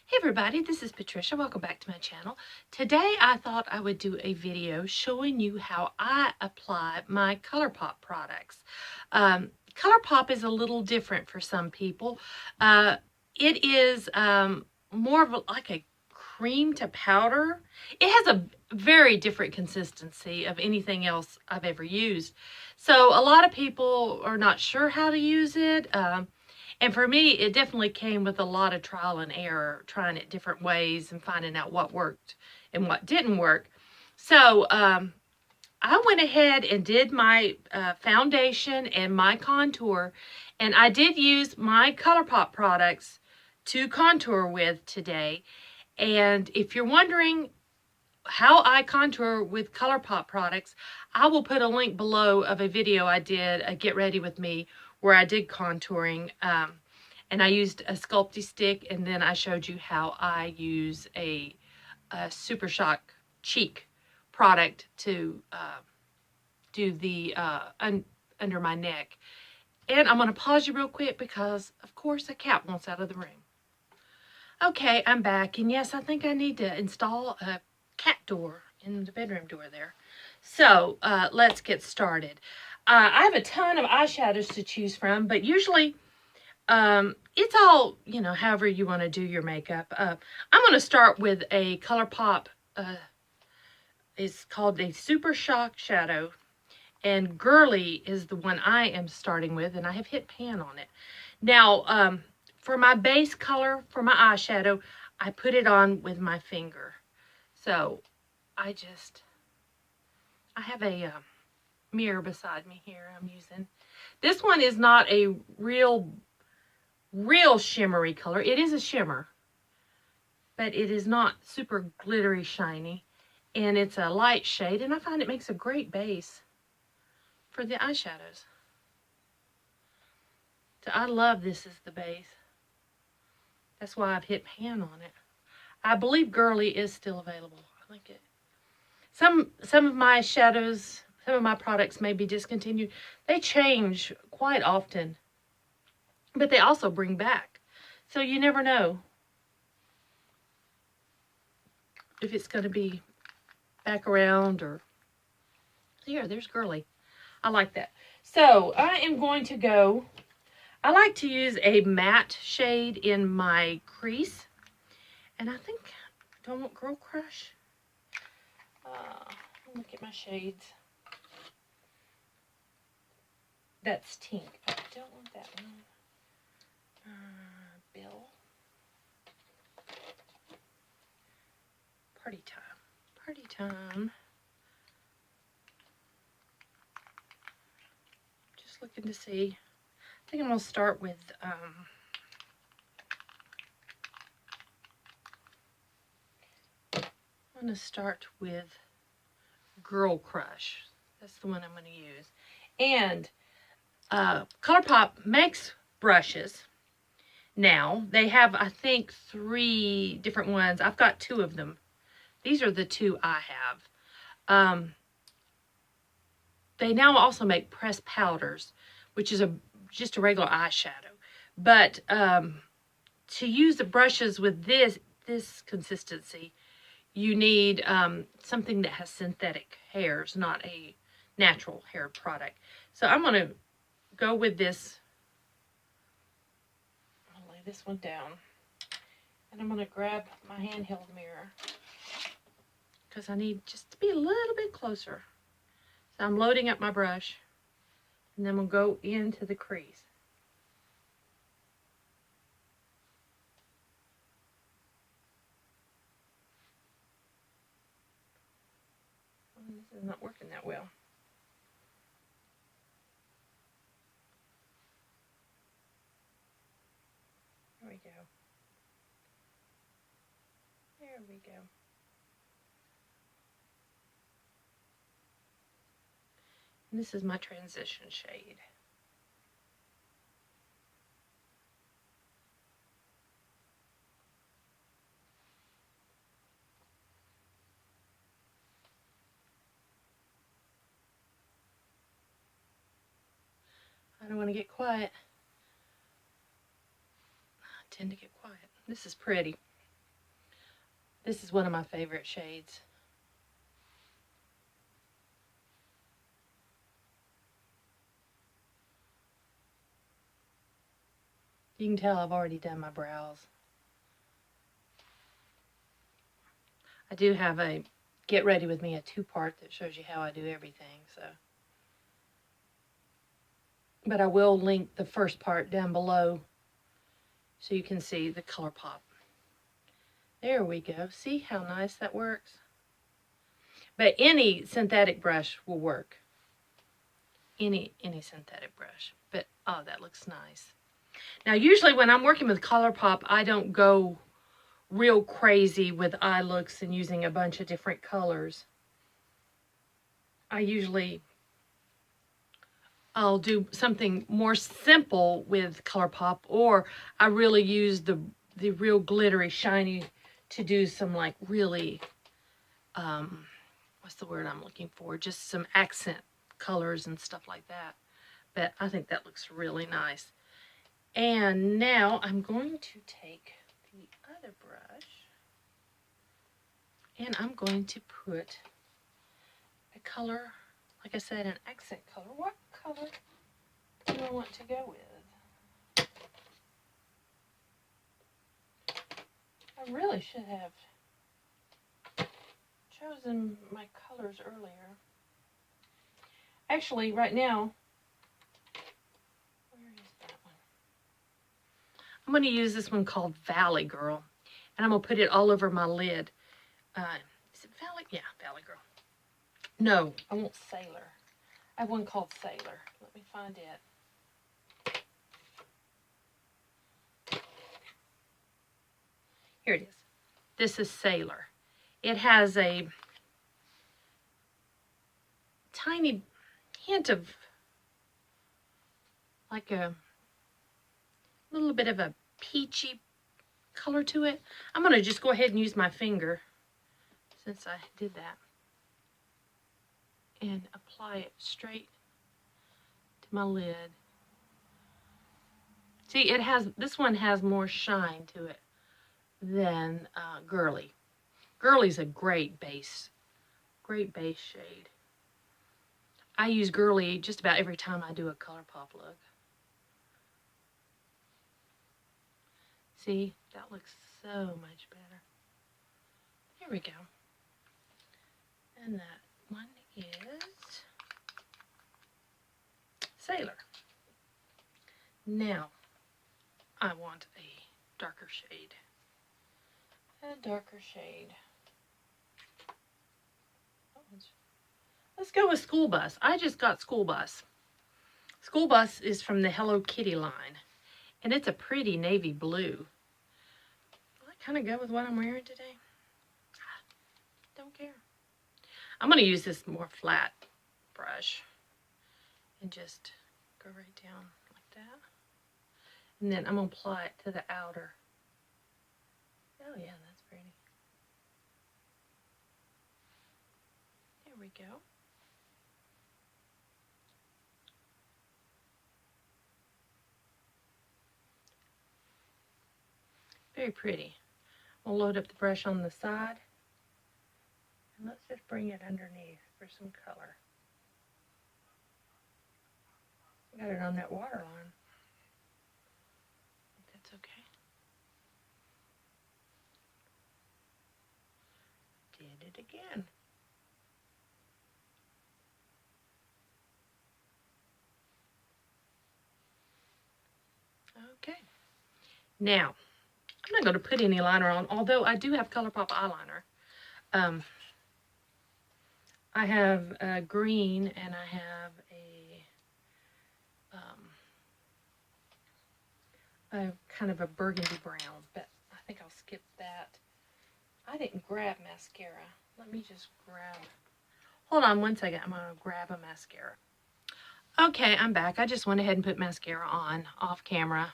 Hey everybody, this is Patricia. Welcome back to my channel. Today I thought I would do a video showing you how I apply my Colourpop products. Colourpop is a little different for some people. It is more of like a cream to powder. It has a very different consistency of anything else I've ever used. So a lot of people are not sure how to use it. And for me, it definitely came with a lot of trial and error, trying it different ways and finding out what worked and what didn't work. So I went ahead and did my foundation and my contour. And I did use my Colourpop products to contour with today. And if you're wondering how I contour with Colourpop products, I will put a link below of a video I did, a Get Ready With Me, where I did contouring, and I used a Sculpty stick, and then I showed you how I use a Super Shock cheek product to do the under my neck. And I'm going to pause you real quick because, of course, a cat wants out of the room. Okay, I'm back, and yes, I think I need to install a cat door in the bedroom door there. So let's get started. I have a ton of eyeshadows to choose from, but usually it's all, you know, however you want to do your makeup. I'm going to start with a Colourpop. It's called a Super Shock Shadow, and Girly is the one I am starting with, and I have hit pan on it. Now, for my base color for my eyeshadow, I put it on with my finger. So I have a mirror beside me here I'm using. This one is not a real shimmery color. It is a shimmer, but it is not super glittery shiny, and it's a light shade, and I find it makes a great base for the eyeshadows. So I love this as the base. That's why I've hit pan on it. I believe Girly is still available. I think it. Some of my shadows, some of my products may be discontinued. They change quite often, but they also bring back. So you never know if it's going to be back around or... Here, there's Girly. I like that. So I am going to go... I like to use a matte shade in my crease. And I think... Do I want Girl Crush? Look at my shades. That's Tink. I don't want that one. Bill. Party Time. Party Time. Just looking to see. I think I'm going to start with... I'm going to start with Girl Crush. That's the one I'm going to use. And Colourpop makes brushes now. They have, I think, 3 different ones. I've got 2 of them. These are the 2 I have. They now also make pressed powders, which is just a regular eyeshadow. But to use the brushes with this consistency, you need something that has synthetic hairs, not a natural hair product. So I'm going to go with this. I'll lay this one down. And I'm going to grab my handheld mirror, because I need just to be a little bit closer. So I'm loading up my brush. And then we'll go into the crease. This is not working that well. There we go. There we go. And this is my transition shade. I don't want to get quiet. I tend to get quiet. This is pretty. This is one of my favorite shades. You can tell I've already done my brows. I do have a Get Ready With Me, a 2-part that shows you how I do everything. But I will link the first part down below so you can see the Colourpop. There we go. See how nice that works? But any synthetic brush will work. Any synthetic brush. But, oh, that looks nice. Now, usually when I'm working with Colourpop, I don't go real crazy with eye looks and using a bunch of different colors. I'll do something more simple with Colourpop, or I really use the real glittery, shiny to do some like really, what's the word I'm looking for? Just some accent colors and stuff like that. But I think that looks really nice. And now I'm going to take the other brush and I'm going to put a color, like I said, an accent color. What color do I want to go with? I really should have chosen my colors earlier. Actually, right now, where is that one? I'm going to use this one called Valley Girl, and I'm going to put it all over my lid. Is it Valley? Yeah, Valley Girl. No, I want Sailor. I have one called Sailor. Let me find it. Here it is. This is Sailor. It has a tiny hint of like a little bit of a peachy color to it. I'm going to just go ahead and use my finger since I did that and apply it straight to my lid. See, this one has more shine to it than Girly. Girly's a great base shade. I use Girly just about every time I do a Colourpop look. See, that looks so much better. There we go. And that one is Sailor. Now, I want a darker shade. A darker shade. Let's go with School Bus. I just got School Bus. School Bus is from the Hello Kitty line. And it's a pretty navy blue. Will I kind of go with what I'm wearing today? Don't care. I'm going to use this more flat brush. And just go right down like that. And then I'm going to apply it to the outer. Oh yeah, that's pretty. There we go. Very pretty. We'll load up the brush on the side. And let's just bring it underneath for some color. Got it on that waterline. That's okay. Did it again. Okay. Now, I'm not going to put any liner on, although I do have Colourpop eyeliner. I have a green and I have a kind of a burgundy brown, but I think I'll skip that. I didn't grab mascara. Let me just grab, hold on one second, I'm going to grab a mascara. Okay, I'm back. I just went ahead and put mascara on off camera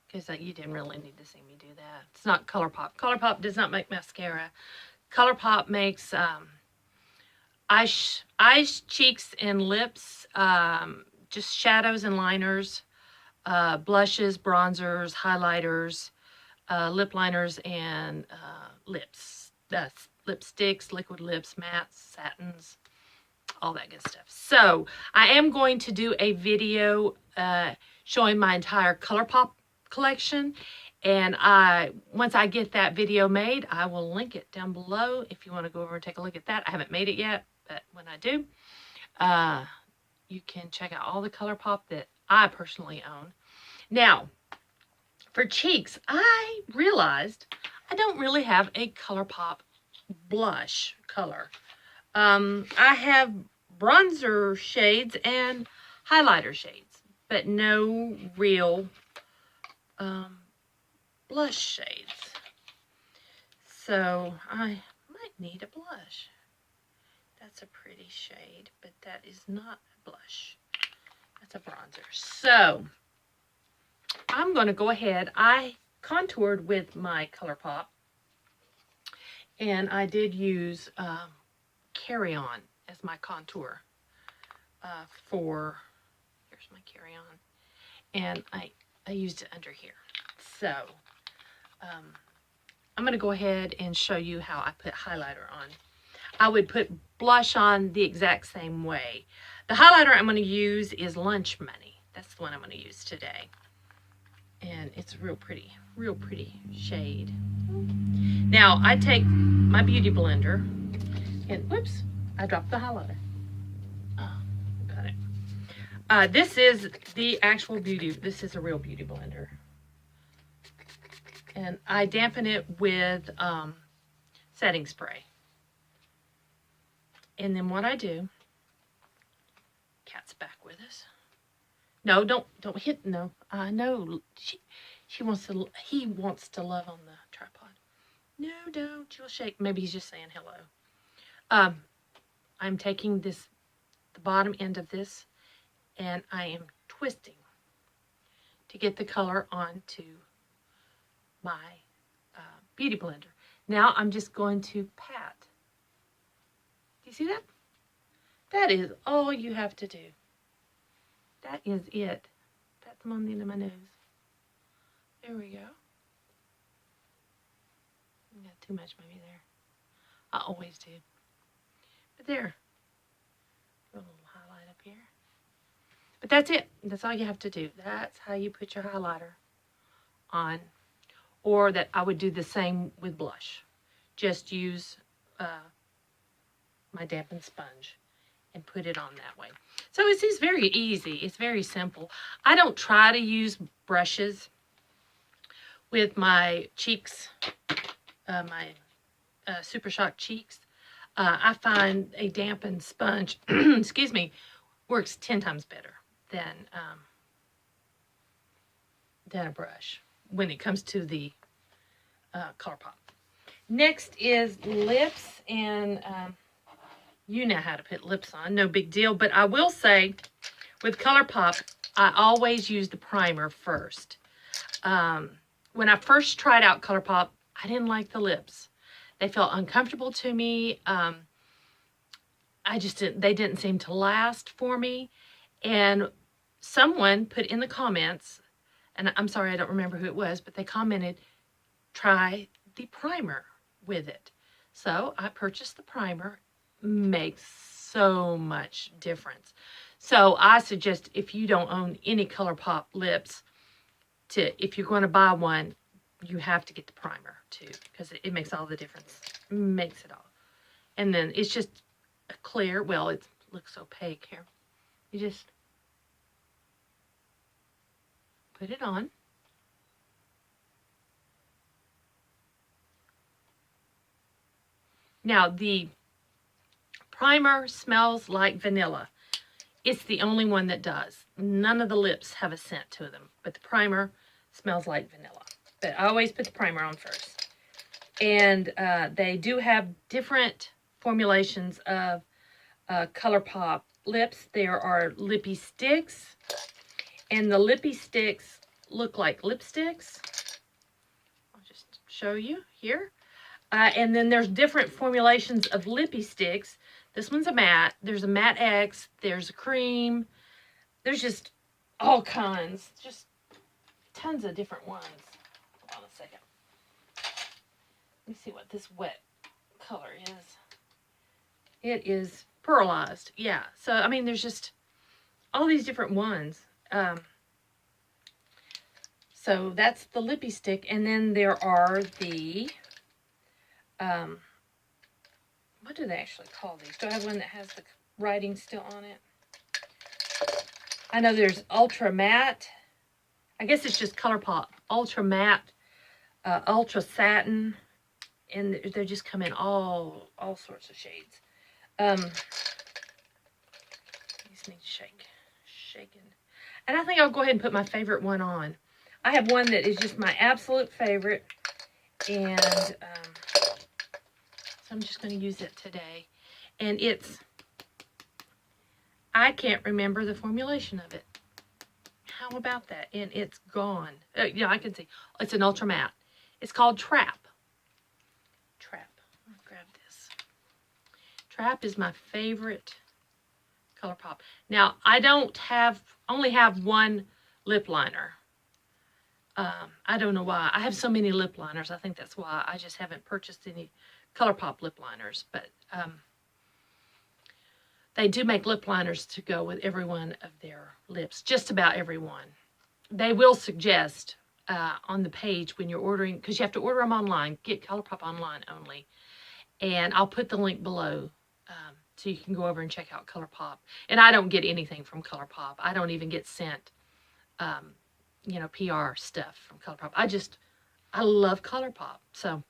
because you didn't really need to see me do that. It's not Colourpop. Colourpop does not make mascara. Colourpop makes eyes, cheeks, and lips, just shadows and liners, blushes, bronzers, highlighters, lip liners, and lips. Lipsticks, liquid lips, mattes, satins, all that good stuff. So I am going to do a video showing my entire Colourpop collection, and once I get that video made, I will link it down below if you want to go over and take a look at that. I haven't made it yet, but when I do, you can check out all the Colourpop that I personally own. Now, for cheeks, I realized I don't really have a Colourpop blush color. I have bronzer shades and highlighter shades, but no real blush shades. So I might need a blush. That's a pretty shade, but that is not a blush. That's a bronzer. So I'm going to go ahead. I contoured with my Colourpop, and I did use Carry On as my contour here's my Carry On, and I used it under here. So I'm going to go ahead and show you how I put highlighter on. I would put blush on the exact same way. The highlighter I'm going to use is Lunch Money. That's the one I'm going to use today. And it's a real pretty shade. Now I take my beauty blender and whoops, I dropped the highlighter. Oh, got it. This is the actual beauty. This is a real beauty blender. And I dampen it with setting spray. And then what I do, Cat's back with us. No, don't hit, no. No, he wants to love on the tripod. No, don't, you'll shake. Maybe he's just saying hello. I'm taking the bottom end of this, and I am twisting to get the color onto my beauty blender. Now I'm just going to pat. Do you see that? That is all you have to do. That is it. Pat them on the end of my nose. There we go. I got too much maybe there. I always do. But there. Put a little highlight up here. But that's it. That's all you have to do. That's how you put your highlighter on. Or that I would do the same with blush. Just use my dampened sponge and put it on that way. So it's very easy. It's very simple. I don't try to use brushes with my cheeks, my Super Shock cheeks. I find a dampened sponge, excuse me, works 10 times better than a brush when it comes to the Colourpop. Next is lips, and you know how to put lips on, no big deal. But I will say, with Colourpop, I always use the primer first. When I first tried out Colourpop, I didn't like the lips. They felt uncomfortable to me. They didn't seem to last for me. And someone put in the comments, and I'm sorry, I don't remember who it was, but they commented, try the primer with it. So I purchased the primer. Makes so much difference. So I suggest, if you don't own any Colourpop lips, if you're going to buy one, you have to get the primer too, because it makes all the difference. Makes it all. And then it's just a clear, well, it looks opaque here. You just put it on. Now the primer smells like vanilla. It's the only one that does. None of the lips have a scent to them, but the primer smells like vanilla. But I always put the primer on first. And they do have different formulations of Colourpop lips. There are lippy sticks, and the lippy sticks look like lipsticks. I'll just show you here. And then there's different formulations of lippy sticks. This one's a matte. There's a matte X. There's a cream. There's just all kinds. Just tons of different ones. Hold on a second. Let me see what this wet color is. It is pearlized. Yeah. So, I mean, there's just all these different ones. So that's the lippy stick. And then there are the, what do they actually call these? Do I have one that has the writing still on it? I know there's Ultra Matte. I guess it's just Colourpop. Ultra Matte, Ultra Satin. And they just come in all sorts of shades. You just need to shaking. And I think I'll go ahead and put my favorite one on. I have one that is just my absolute favorite. And so I'm just going to use it today. And it's, I can't remember the formulation of it. How about that? And it's gone. Yeah, I can see. It's an Ultra Matte. It's called Trap. I'll grab this. Trap is my favorite Colourpop. Now, I only have one lip liner. I don't know why. I have so many lip liners. I think that's why I just haven't purchased any Colourpop lip liners. But they do make lip liners to go with every one of their lips. Just about every one. They will suggest on the page when you're ordering, because you have to order them online. Get Colourpop online only. And I'll put the link below so you can go over and check out Colourpop. And I don't get anything from Colourpop. I don't even get sent, you know, PR stuff from Colourpop. I love Colourpop. So,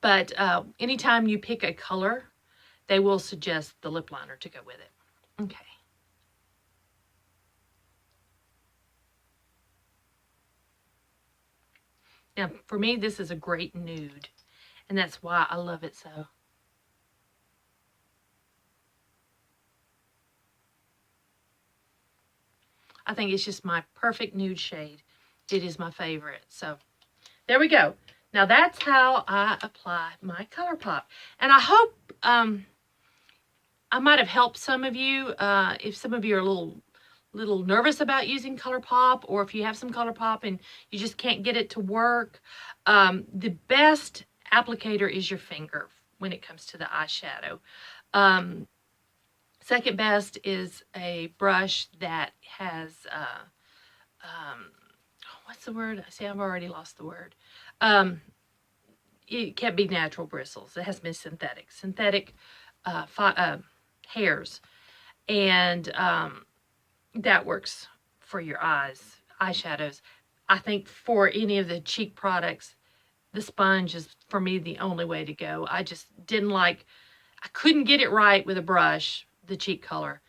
but anytime you pick a color, they will suggest the lip liner to go with it. Okay. Now, for me, this is a great nude. And that's why I love it so. I think it's just my perfect nude shade. It is my favorite. So, there we go. Now, that's how I apply my Colourpop. And I hope I might have helped some of you. If some of you are a little nervous about using Colourpop, or if you have some Colourpop and you just can't get it to work, the best applicator is your finger when it comes to the eyeshadow. Second best is a brush that has, what's the word? See, I've already lost the word. It can't be natural bristles. It has to be synthetic hairs. And that works for your eyeshadows. I think for any of the cheek products, the sponge is, for me, the only way to go. I just I couldn't get it right with a brush, the cheek color,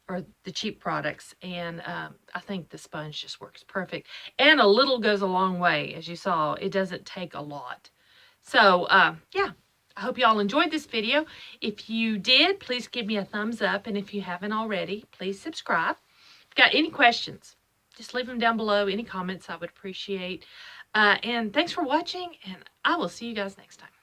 or the cheap products. And I think the sponge just works perfect. And a little goes a long way. As you saw, it doesn't take a lot. So, yeah. I hope you all enjoyed this video. If you did, please give me a thumbs up. And if you haven't already, please subscribe. If you've got any questions, just leave them down below. Any comments I would appreciate. And thanks for watching, and I will see you guys next time.